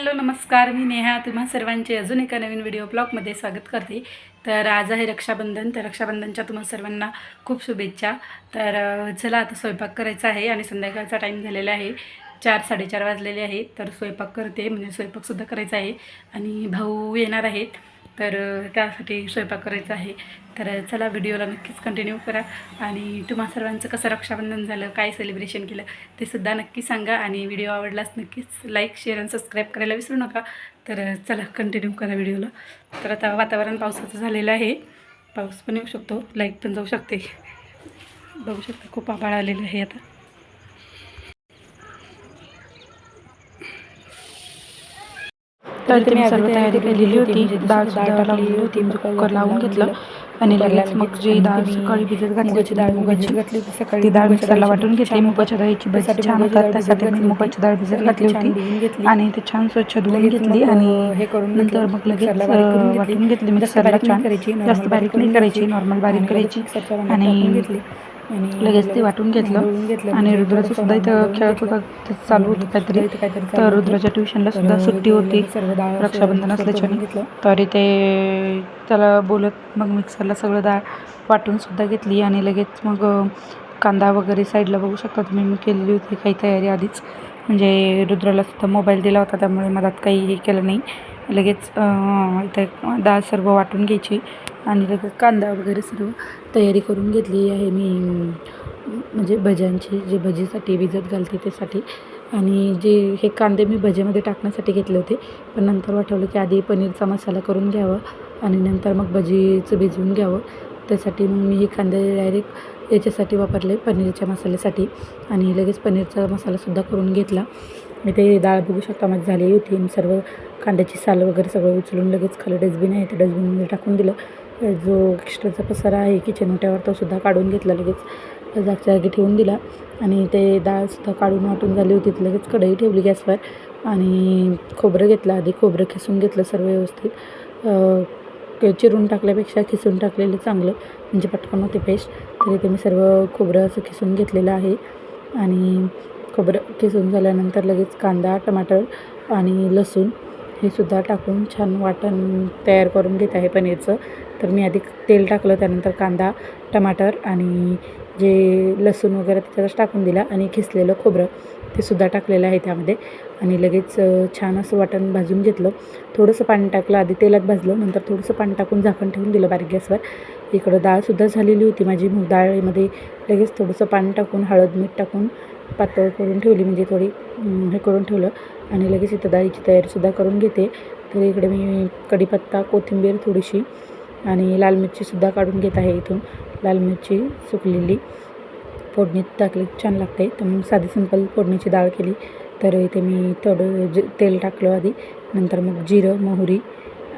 Hello नमस्कार, मी नेहा तुम्हा सर्वांचे अजून एका नवीन व्हिडिओ ब्लॉगमध्ये स्वागत करते। तर आज आहे रक्षाबंधन। तर रक्षाबंधनच्या तुम्हा सर्वांना खूप शुभेच्छा। तर चला आता स्वयंपाक करायचा आहे आणि संध्याकाळचा टाईम झालेला आहे, 4-4:30 वाजलेले आहेत। तर स्वयंपाक करते, म्हणजे स्वयंपाकसुद्धा करायचा आहे आणि भाऊ येणार आहेत, तर त्यासाठी स्वयंपाक करायचा आहे। तर चला व्हिडिओला नक्कीच कंटिन्यू करा आणि तुम्हा सर्वांचं कसं रक्षाबंधन झालं, काय सेलिब्रेशन केलं ते सुद्धा नक्की सांगा आणि व्हिडिओ आवडलास नक्कीच लाईक शेअर आणि सबस्क्राईब करायला विसरू नका। तर चला कंटिन्यू करा व्हिडिओला। तर आता वातावरण पावसाचं झालेलं आहे, पाऊस पण येऊ शकतो, लाईट पण जाऊ शकते, बघू शकता खूप आभाळ आलेलं आहे आता। तर इथे मी सर्व तयारी केलेली होती, डाळ सुद्धा लावलेली होती, म्हणजे कुकर लावून घेतलं आणि लगेच मग जी डाळ सकाळी भिजत घातली होती डाळ मुगाची घातली होती सकाळी, ती डाळ मिक्सरला वाटून घेतली। मुगाच्या डाळीची भजी छान होतात, त्यासाठी मी मुगाची डाळ भिजत घातली होती आणि ते छान स्वच्छ धुवून घेतली आणि हे करून नंतर मग लगेच वाटून घेतली मिक्सरला। छान जास्त बारीक नाही करायची, नॉर्मल बारीक करायची आणि लगेच ते वाटून घेतलं आणि रुद्राचं सुद्धा इथं खेळत होता, चालू होतं काहीतरी। तर रुद्राच्या ट्युशनला सुद्धा सुट्टी होती रक्षाबंधन असल्याच्याने, तर इथे त्याला बोलत मग मिक्सरला सगळं डाळ वाटून सुद्धा घेतली आणि लगेच मग कांदा वगैरे साईडला बघू शकता तुम्ही मी केलेली होती काही तयारी आधीच, म्हणजे रुद्राला सुद्धा मोबाईल दिला होता त्यामुळे मधात काही हे केलं नाही। लगेच इथे डाळ सर्व वाटून घ्यायची आणि लगेच कांदा वगैरे सर्व तयारी करून घेतली आहे मी, म्हणजे भज्यांची, जे भजीसाठी भिजत घालते त्यासाठी। आणि जे हे कांदे मी भज्यामध्ये टाकण्यासाठी घेतले होते, पण नंतर आठवलं की आधी पनीरचा मसाला करून घ्यावा आणि नंतर मग भजीचं भिजवून घ्यावं, त्यासाठी मग मी हे कांदे डायरेक्ट याच्यासाठी वापरले पनीरच्या मसाल्यासाठी आणि लगेच पनीरचा मसालासुद्धा करून घेतला। मी ते डाळ बघू शकता माझी झालेली होती, मी सर्व कांद्याची साल वगैरे सगळं उचलून लगेच खाली डस्टबिन आहे त्या डस्टबिनमध्ये टाकून दिलं। जो एक्स्ट्राचा पसारा आहे किचन ओट्यावर तो सुद्धा काढून घेतला, लगेच जागच्या जागी ठेवून दिला आणि ते डाळसुद्धा काढून वाटून झाली होती, लगेच कढई ठेवली गॅसवर आणि खोबरं घेतलं, आधी खोबरं खिसून घेतलं सर्व व्यवस्थित, चिरून टाकल्यापेक्षा खिसून टाकलेलं चांगलं, म्हणजे पटकन होते पेस्ट। तर इथे मी सर्व खोबरं असं खिसून घेतलेलं आहे आणि खोबरं खिसून झाल्यानंतर लगेच कांदा टमाटर आणि लसूण हे सुद्धा टाकून छान वाटण तयार करून घेत आहे पनीरचं। तर मी आधी तेल टाकलं, त्यानंतर कांदा टमाटर आणि जे लसूण वगैरे त्याच्यातच टाकून दिला आणि खिसलेलं खोबरं ते सुद्धा टाकलेलं आहे त्यामध्ये आणि लगेच छान असं वाटण भाजून घेतलं। थोडंसं पाणी टाकलं, आधी तेलात भाजलं, नंतर थोडंसं पाणी टाकून झाकण ठेवून दिलं बारीक गॅसवर। इकडं डाळसुद्धा झालेली होती माझी, मग डाळीमध्ये लगेच थोडंसं पाणी टाकून हळद मीठ टाकून पातळ करून ठेवली, म्हणजे थोडी हे करून ठेवलं आणि लगेच इथं डाळीची तयारीसुद्धा करून घेते। तर इकडे मी कढीपत्ता कोथिंबीर थोडीशी आणि लाल मिरचीसुद्धा काढून घेत आहे, इथून लाल मिरची सुकलेली फोडणीत टाकली छान लागते, तर मग साधी सिंपल फोडणीची डाळ केली। तर इथे मी थोडं तेल टाकलं आधी, नंतर मग जिरं मोहरी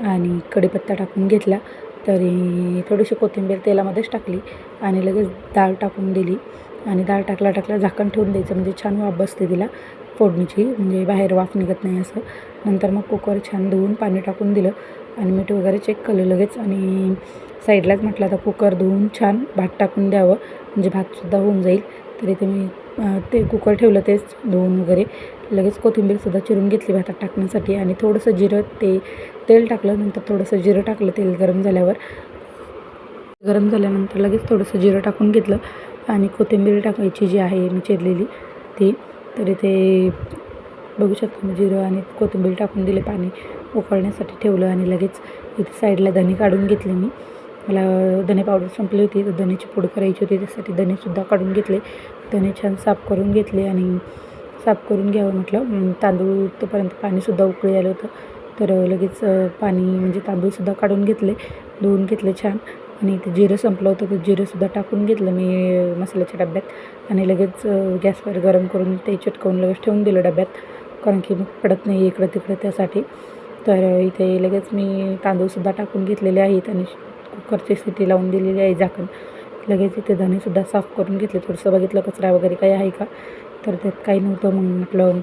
आणि कढीपत्ता टाकून घेतला, तरी थोडीशी कोथिंबीर तेलामध्येच टाकली आणि लगेच डाळ टाकून दिली आणि डाळ टाकला झाकण ठेवून द्यायचं, म्हणजे छान वाफ बसते तिला फोडणीची, म्हणजे बाहेर वाफ निघत नाही असं। नंतर मग कुकर छान धुवून पाणी टाकून दिलं आणि मीठ वगैरे चेक केलं लगेच आणि साईडलाच म्हटलं आता कुकर धुवून छान भात टाकून द्यावं, म्हणजे भातसुद्धा होऊन जाईल। तर इथे मी ते कुकर ठेवलं तेच धुवून वगैरे, लगेच कोथिंबीरसुद्धा चिरून घेतली भातात टाकण्यासाठी आणि थोडंसं जिरं तेल टाकलं, नंतर थोडंसं जिरं टाकलं, तेल गरम झाल्यानंतर लगेच थोडंसं जिरं टाकून घेतलं आणि कोथिंबीर टाकायची जी आहे मी चिरलेली ती। तर इथे बघू शकता मी जिरं आणि कोथिंबीर टाकून दिले, पाणी उकळण्यासाठी ठेवलं आणि लगेच इथे साईडला धने काढून घेतले मी, मला धने पावडर संपली होती तर धनेची पूड करायची होती, त्यासाठी धनेसुद्धा काढून घेतले। धने छान साफ करून घेतले आणि साफ करून घ्यावं म्हटलं, तांदूळ तोपर्यंत पाणीसुद्धा उकळी आलं होतं, तर लगेच पाणी म्हणजे तांदूळसुद्धा काढून घेतले, धुवून घेतले छान आणि ते जिरं संपलं होतं तर जिरंसुद्धा टाकून घेतलं मी मसाल्याच्या डब्यात आणि लगेच गॅसवर गरम करून ते चिटकवून लगेच ठेवून दिलं डब्यात, कारण की मग पडत नाही इकडं तिकडं त्यासाठी। तर इथे लगेच मी तांदूळसुद्धा टाकून घेतलेले आहेत आणि कुकरची शिटी लावून दिलेली आहे झाकण। लगेच इथे धनेसुद्धा साफ करून घेतले, थोडंसं बघितलं कचरा वगैरे काही आहे का, तर त्यात काही नव्हतं, मग म्हटलं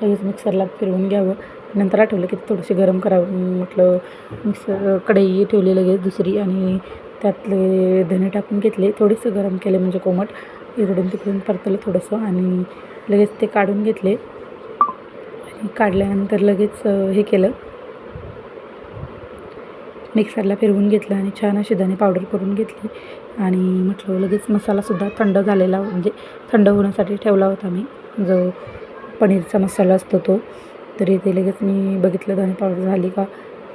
लगेच मिक्सरला फिरवून घ्यावं। नंतर आठवलं की थोडीशी गरम करावं, म्हटलं मिक्सर कढई ठेवली लगेच दुसरी आणि त्यातले धने टाकून घेतले, थोडेसे गरम केले म्हणजे कोमट, इकडून तिकडून परतलं थोडंसं आणि लगेच ते काढून घेतले काढल्यानंतर लगेच हे केलं, मिक्सरला फिरवून घेतलं आणि छान अशी धने पावडर करून घेतली. आणि म्हटलं लगेच मसालासुद्धा थंड झालेला, म्हणजे थंड होण्यासाठी ठेवला होता मी, जो पनीरचा मसाला असतो तो. तरी ते लगेच मी बघितलं धने पावडर झाली का,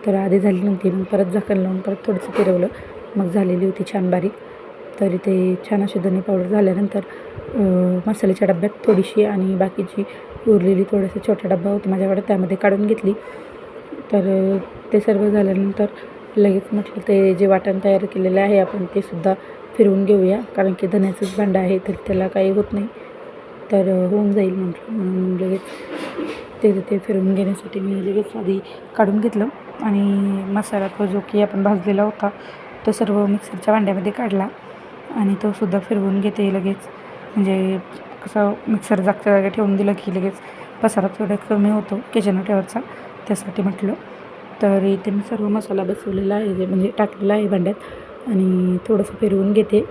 तर आधी झाली नव्हती. मग परत झाकण लावून परत थोडंसं फिरवलं, मग झालेली होती छान बारीक. तरी ते छान अशी धने पावडर झाल्यानंतर मसाल्याच्या डब्यात थोडीशी आणि बाकीची उरलेली थोडंसं छोटा डब्बा होता माझ्याकडे, त्यामध्ये काढून घेतली. तर ते सर्व झाल्यानंतर लगेच म्हटलं ते जे वाटण तयार केलेलं आहे आपण ते सुद्धा फिरवून घेऊया, कारण की धण्याचंच भांडं आहे तर त्याला काही होत नाही, तर होऊन जाईल म्हटलं. म्हणून लगेच ते फिरवून घेण्यासाठी मी लगेच आधी काढून घेतलं. आणि मसाला तो जो की आपण भाजलेला होता तो सर्व मिक्सरच्या भांड्यामध्ये काढला आणि तो सुद्धा फिरवून घेते लगेच. म्हणजे कसं मिक्सर जागच्या जागी ठेवून दिलं की लगेच पसारा थोडा कमी होतो किचनोट्यावरचा, त्यासाठी म्हटलं. तर इथे मी सर्व मसाला बसवलेला आहे, म्हणजे टाकलेला आहे भांड्यात, आणि थोडंसं फिरवून घेते.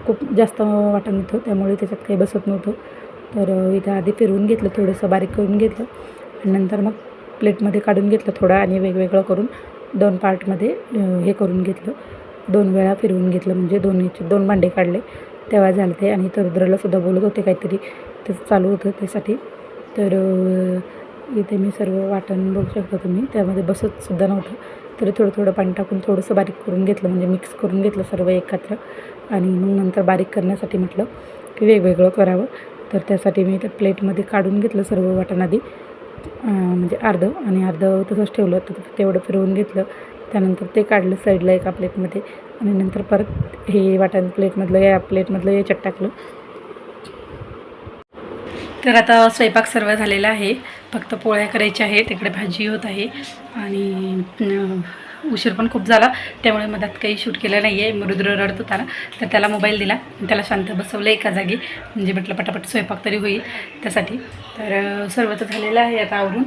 खूप जास्त वाटण होतं त्यामुळे त्याच्यात काही बसत नव्हतं. तर इथं आधी फिरवून घेतलं, थोडंसं बारीक करून घेतलं आणि नंतर मग प्लेटमध्ये काढून घेतलं थोडं, आणि वेगवेगळं करून 2 पार्टमध्ये हे करून घेतलं. 2 वेळा फिरवून घेतलं, म्हणजे दोन्हीचे 2 भांडे काढले तेव्हा झालं ते. आणि तर रुद्रालासुद्धा बोलत होते काहीतरी, त्याचं चालू होतं त्यासाठी. तर इथे मी सर्व वाटण बघू शकता तुम्ही, त्यामध्ये बसतसुद्धा नव्हतं. तरी थोडं थोडं पाणी टाकून थोडंसं बारीक करून घेतलं, म्हणजे मिक्स करून घेतलं सर्व एकत्र. आणि मग नंतर बारीक करण्यासाठी म्हटलं की वेगवेगळं करावं, तर त्यासाठी मी त्या प्लेटमध्ये काढून घेतलं सर्व वाटण आधी, म्हणजे अर्धं, आणि अर्धं तसंच ठेवलं. तर तेवढं फिरवून घेतलं, त्यानंतर ते काढलं साईडला एका प्लेटमध्ये, आणि नंतर परत हे वाटण या प्लेटमधलं याच्यात टाकलं. तर आता स्वयंपाक सर्व झालेला आहे, फक्त पोळ्या करायच्या आहेत. तिकडे भाजी होत आहे आणि उशीर पण खूप झाला, त्यामुळे मधात काही शूट केलं नाही आहे. रुद्र रडत होता ना, तर त्याला मोबाईल दिला, त्याला शांत बसवलं एका जागी, म्हणजे म्हटलं पटापट स्वयंपाक तरी होईल त्यासाठी. तर सर्व तर झालेलं आहे आता आवरून,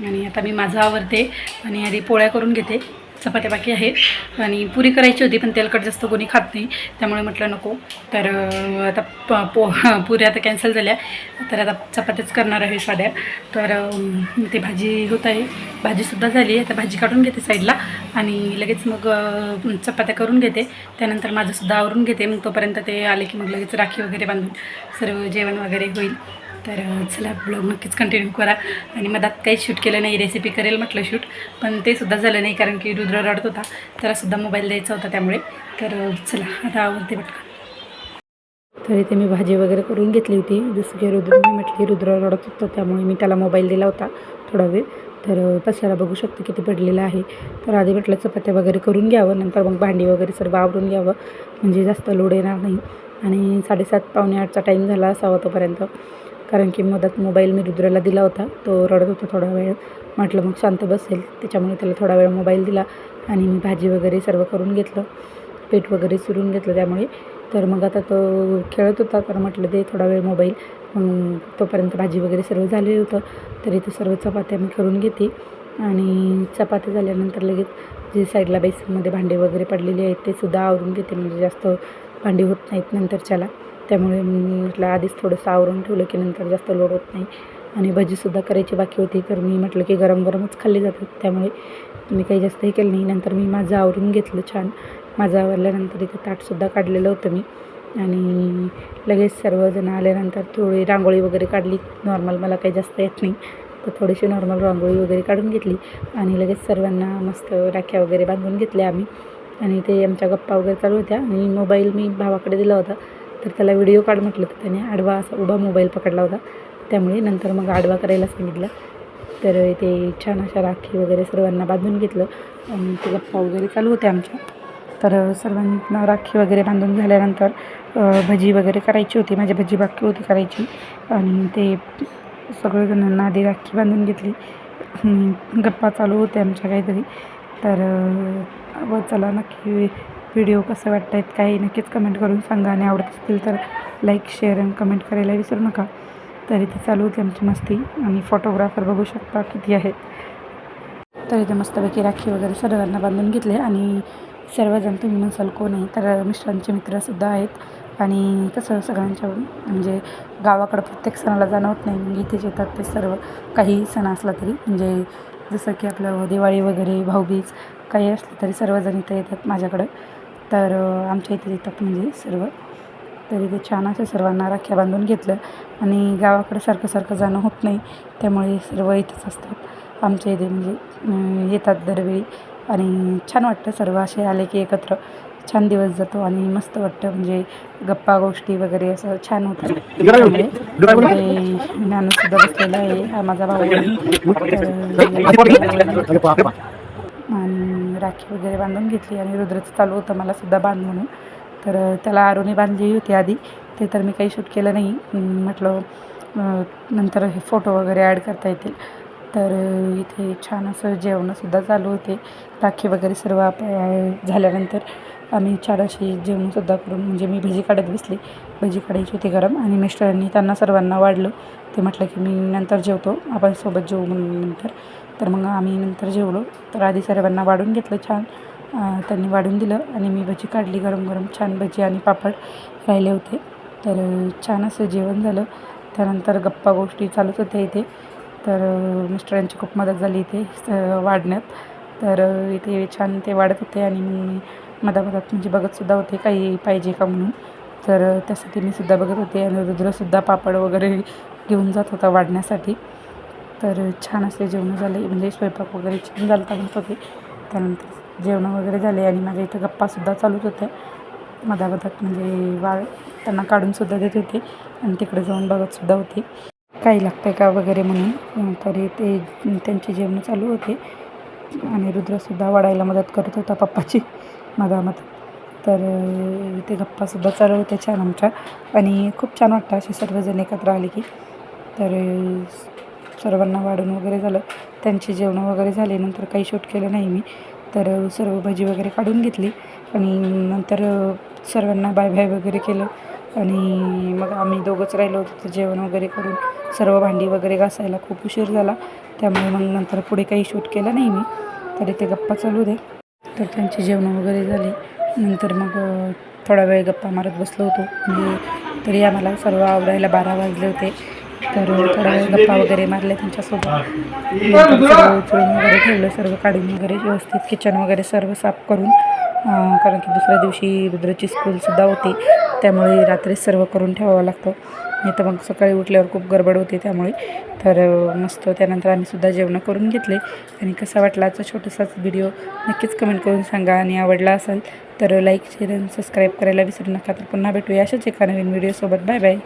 आणि आता मी माझं आवरते आणि आधी पोळ्या करून घेते. चपात्या बाकी आहेत आणि पुरी करायची होती, पण तेलकट जास्त कोणी खात नाही, त्यामुळे म्हटलं नको. तर आता पुऱ्या आता कॅन्सल झाल्या, तर आता चपात्याच करणार आहे साध्या. तर ते भाजी होत आहे, भाजीसुद्धा झाली. आता भाजी काढून घेते साईडला आणि लगेच मग चपात्या करून घेते. त्यानंतर माझंसुद्धा आवरून घेते. मग तोपर्यंत ते आले की मग लगेच राखी वगैरे बांधून सर्व जेवण वगैरे होईल. तर चला, ब्लॉग नक्कीच कंटिन्यू करा. आणि मधात काहीच शूट केलं नाही, रेसिपी करेल म्हटलं शूट, पण ते सुद्धा झालं नाही, कारण की रुद्र रडत होता, त्यालासुद्धा मोबाईल द्यायचा होता त्यामुळे. तर चला आता आवडते पटकन. तर इथे मी भाजी वगैरे करून घेतली होती, जसं की रुद्र रडत होतं त्यामुळे मी त्याला मोबाईल दिला होता थोडा वेळ. तर पसारा बघू शकते किती पडलेला आहे. तर आधी म्हटलं चपात्या वगैरे करून घ्यावं, नंतर मग भांडी वगैरे सर्व आवरून घ्यावं, म्हणजे जास्त लोड येणार नाही. आणि 7:30 पावणे 8चा टाईम झाला असावा तोपर्यंत, कारण की मधात मोबाईल मी रुद्राला दिला होता, तो रडत होता थोडा वेळ. म्हटलं मग शांत बसेल, त्याच्यामुळे त्याला थोडा वेळ मोबाईल दिला आणि मी भाजी वगैरे सर्व करून घेतलं, पीठ वगैरे सुरून घेतलं त्यामुळे. तर मग आता तो खेळत होता, तर म्हटलं दे थोडा वेळ मोबाईल. मग तोपर्यंत भाजी वगैरे सर्व झालेलं होतं. तर इथे सर्व चपात्या मी करून घेते, आणि चपात्या झाल्यानंतर लगेच जे साईडला बेसिनमध्ये भांडे वगैरे पडलेले आहेत ते सुद्धा आवरून घेते, म्हणजे जास्त भांडी होत नाहीत नंतरच्याला. त्यामुळे म्हटलं आधीच थोडंसं आवरून ठेवलं की नंतर जास्त लोड होत नाही. आणि भजीसुद्धा करायची बाकी होती, तर मी म्हटलं की गरम गरमच खाल्ली जातात, त्यामुळे मी काही जास्त हे केलं नाही. नंतर मी माझं आवरून घेतलं छान. माझं आवरल्यानंतर इथे ताटसुद्धा काढलेलं होतं मी, आणि लगेच सर्वजण आल्यानंतर थोडी रांगोळी वगैरे काढली. नॉर्मल मला काही जास्त येत नाही, तर थोडीशी नॉर्मल रांगोळी वगैरे काढून घेतली, आणि लगेच सर्वांना मस्त राख्या वगैरे बांधून घेतल्या आम्ही. आणि ते आमच्या गप्पा वगैरे चालू होत्या, आणि मोबाईल मी भावाकडे दिला होता, तर त्याला व्हिडिओ काढ म्हटलं, तर त्याने आडवा असा उभा मोबाईल पकडला होता, त्यामुळे नंतर मग आडवा करायला सांगितलं. तर ते छान अशा राखी वगैरे सर्वांना बांधून घेतलं, आणि ते गप्पा वगैरे चालू होत्या आमच्या. तर सर्वांना राखी वगैरे बांधून झाल्यानंतर भजी वगैरे करायची होती, माझी भजी बाकी होती करायची, आणि ते सगळेजणांना आधी राखी बांधून घेतली. गप्पा चालू होते आमच्या काहीतरी. तर चला, नक्की व्हिडिओ कसं वाटत आहेत काही नक्कीच कमेंट करून सांगा, आणि आवडत असतील तर लाईक, शेअर आणि कमेंट करायला विसरू नका. तर इथे चालू होती आमची मस्ती, आणि फोटोग्राफर बघू शकता किती आहेत. तर इथे मस्तपैकी राखी वगैरे सर्वांना बांधून घेतले, आणि सर्वजण तुम्ही म्हणसाल कोण आहे, तर मिस्टरांचे मित्रसुद्धा आहेत, आणि कसं सगळ्यांच्या म्हणजे गावाकडं प्रत्येक सणाला जाणं होत नाही, मग इथेच येतात ते सर्व. काही सण असला तरी म्हणजे जसं की आपलं दिवाळी वगैरे, भाऊबीज काही असलं तरी सर्वजण इथं येतात माझ्याकडं. तर आमच्या इथे येतात म्हणजे सर्व. तरी ते छान असं सर्वांना राख्या बांधून घेतलं आणि गावाकडं सारखं जाणं होत नाही, त्यामुळे सर्व इथंच असतात आमच्या इथे म्हणजे येतात दरवेळी. आणि छान वाटतं सर्व असे आले की एकत्र छान दिवस जातो आणि मस्त वाटतं म्हणजे गप्पा गोष्टी वगैरे असं छान होतं. त्यामुळे इथे ज्ञानूसुद्धा बसलेला आहे, हा माझा भाऊ आहे. तर आणि राखी वगैरे बांधून घेतली आणि रुद्रचं चालू होतं मला सुद्धा बांध म्हणून. तर त्याला आरोने बांधली होती आधी, ते तर मी काही शूट केलं नाही. म्हटलं नंतर हे फोटो वगैरे ॲड करता येतील. तर इथे छान असं जेवणंसुद्धा चालू होते. राखी वगैरे सर्व झाल्यानंतर आम्ही छान अशी जेवणंसुद्धा करून म्हणजे मी भजी काढत बसली. भजी काढायची होती गरम आणि मिस्टरांनी त्यांना सर्वांना वाढलं. ते म्हटलं की मी नंतर जेवतो, आपण सोबत जेवू म्हणून नंतर. तर मग आम्ही नंतर जेवलो. तर आधी सर्वांना वाढून घेतलं छान. त्यांनी वाढून दिलं आणि मी भजी काढली गरम छान भजी आणि पापड राहिले होते. तर छान असं जेवण झालं. त्यानंतर गप्पा गोष्टी चालूच होत्या इथे. तर मिस्टरांची खूप मदत झाली इथे वाढण्यात. तर इथे छान ते वाढत होते आणि मग मी मधामधात म्हणजे बघतसुद्धा होते काही पाहिजे का म्हणून. तर त्यासाठी मी सुद्धा बघत होते आणि रुद्रसुद्धा पापड वगैरे घेऊन जात होता वाढण्यासाठी. तर छान असे जेवणं झाले म्हणजे स्वयंपाक वगैरे छान झाला म्हणत होते. त्यानंतर जेवणं वगैरे झाले आणि माझ्या इथं गप्पासुद्धा चालूच होत्या मधामधात म्हणजे त्यांना काढूनसुद्धा देत होते आणि तिकडे जाऊन बघतसुद्धा होते काही लागतं का वगैरे म्हणून. तरी ते त्यांची जेवणं चालू होते आणि रुद्रसुद्धा वाढायला मदत करत होता पप्पाची मधामधात. तर इथे गप्पासुद्धा चालू होत्या छान आमच्या आणि खूप छान वाटतं असे सर्वजण एकत्र आले की. तर सर्वांना वाढून वगैरे झालं, त्यांची जेवणं वगैरे झाले. नंतर काही शूट केलं नाही मी. तर सर्व भजी वगैरे काढून घेतली आणि नंतर सर्वांना बाय बाय वगैरे केलं आणि मग आम्ही दोघंच राहिलो होतो. तर जेवण वगैरे करून सर्व भांडी वगैरे घासायला खूप उशीर झाला, त्यामुळे मग नंतर पुढे काही शूट केलं नाही मी. तर इथे गप्पा चालू दे. तर त्यांची जेवणं वगैरे झाली. नंतर मग थोडा वेळ गप्पा मारत बसलो होतो म्हणजे तरी आम्हाला सर्व आवरायला 12 वाजले होते. तर थोडा वेळ गप्पा वगैरे मारल्या त्यांच्यासोबत. नंतर सर्व उचलून वगैरे ठेवलं, सर्व काढून वगैरे व्यवस्थित किचन वगैरे सर्व साफ करून. कारण की दुसऱ्या दिवशी रुद्रची स्कूलसुद्धा होती, त्यामुळे रात्रीच सर्व करून ठेवावं लागतं, नाही तर मग सकाळी उठल्यावर खूप गडबड होते त्यामुळे. तर मस्त त्यानंतर आम्हीसुद्धा जेवणं करून घेतले. आणि कसा वाटला आजचा छोटासाच व्हिडिओ नक्कीच कमेंट करून सांगा आणि आवडला असेल तर लाईक शेअर आणि सबस्क्राईब करायला विसरू नका. तर पुन्हा भेटूया अशाच एका नवीन व्हिडिओसोबत. Bye bye.